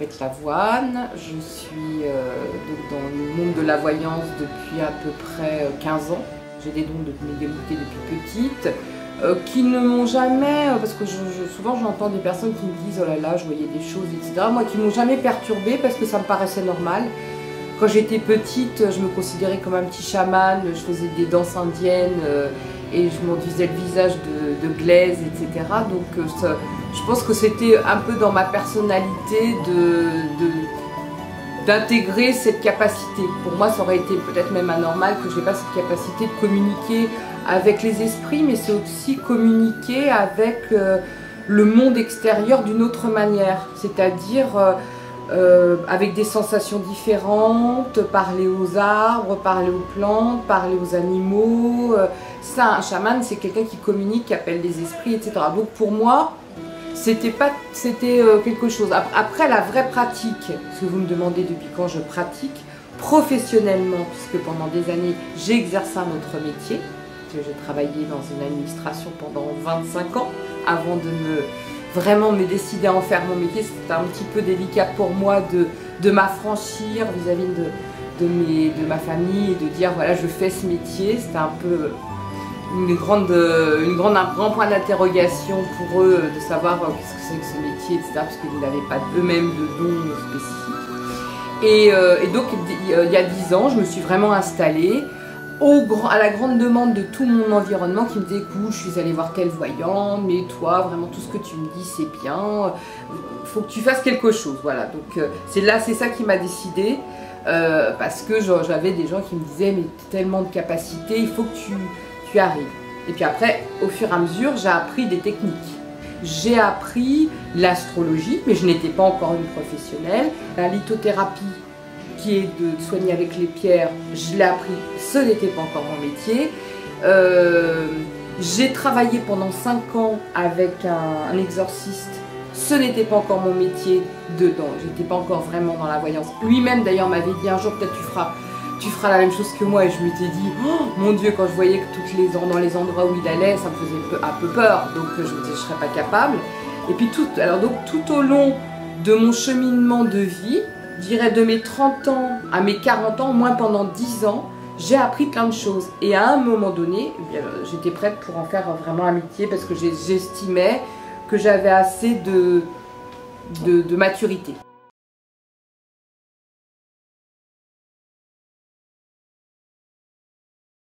avec l'avoine. Je suis donc dans le monde de la voyance depuis à peu près 15 ans. J'ai des dons de médiumnité depuis petite. Qui ne m'ont jamais, parce que souvent j'entends des personnes qui me disent oh là là je voyais des choses etc. Moi qui m'ont jamais perturbée parce que ça me paraissait normal. Quand j'étais petite je me considérais comme un petit chaman, je faisais des danses indiennes et je m'enduisais le visage de glaise etc. Donc je pense que c'était un peu dans ma personnalité d'intégrer cette capacité. Pour moi ça aurait été peut-être même anormal que je n'ai pas cette capacité de communiquer avec les esprits, mais c'est aussi communiquer avec le monde extérieur d'une autre manière, c'est-à-dire avec des sensations différentes, parler aux arbres, parler aux plantes, parler aux animaux. Ça, un chaman, c'est quelqu'un qui communique, qui appelle les esprits, etc. Donc pour moi, c'était quelque chose. Après, la vraie pratique, ce que vous me demandez depuis quand je pratique, professionnellement, puisque pendant des années, j'ai exercé un autre métier. J'ai travaillé dans une administration pendant 25 ans avant de vraiment me décider à en faire mon métier. C'était un petit peu délicat pour moi de m'affranchir vis-à-vis de ma famille et de dire voilà je fais ce métier. C'était un peu un grand point d'interrogation pour eux de savoir qu'est-ce que c'est que ce métier, etc. parce qu'ils n'avaient pas eux-mêmes de dons spécifiques. Et donc il y a 10 ans je me suis vraiment installée à la grande demande de tout mon environnement qui me disait écoute, je suis allée voir tel voyant, mais toi, vraiment tout ce que tu me dis c'est bien, faut que tu fasses quelque chose, voilà. Donc c'est ça qui m'a décidée, parce que j'avais des gens qui me disaient mais tellement de capacités, il faut que tu arrives. Et puis après, au fur et à mesure, j'ai appris des techniques. J'ai appris l'astrologie, mais je n'étais pas encore une professionnelle, la lithothérapie, qui est de soigner avec les pierres, je l'ai appris, ce n'était pas encore mon métier. J'ai travaillé pendant 5 ans avec un exorciste, ce n'était pas encore mon métier dedans, j'étais pas encore vraiment dans la voyance. Lui-même d'ailleurs m'avait dit un jour peut-être tu feras la même chose que moi, et je m'étais dit oh mon Dieu, quand je voyais que dans les endroits où il allait, ça me faisait un peu peur, donc je me disais je serais pas capable. Et puis tout au long de mon cheminement de vie, je dirais de mes 30 ans à mes 40 ans, au moins pendant 10 ans, j'ai appris plein de choses. Et à un moment donné, j'étais prête pour en faire vraiment un métier parce que j'estimais que j'avais assez de maturité.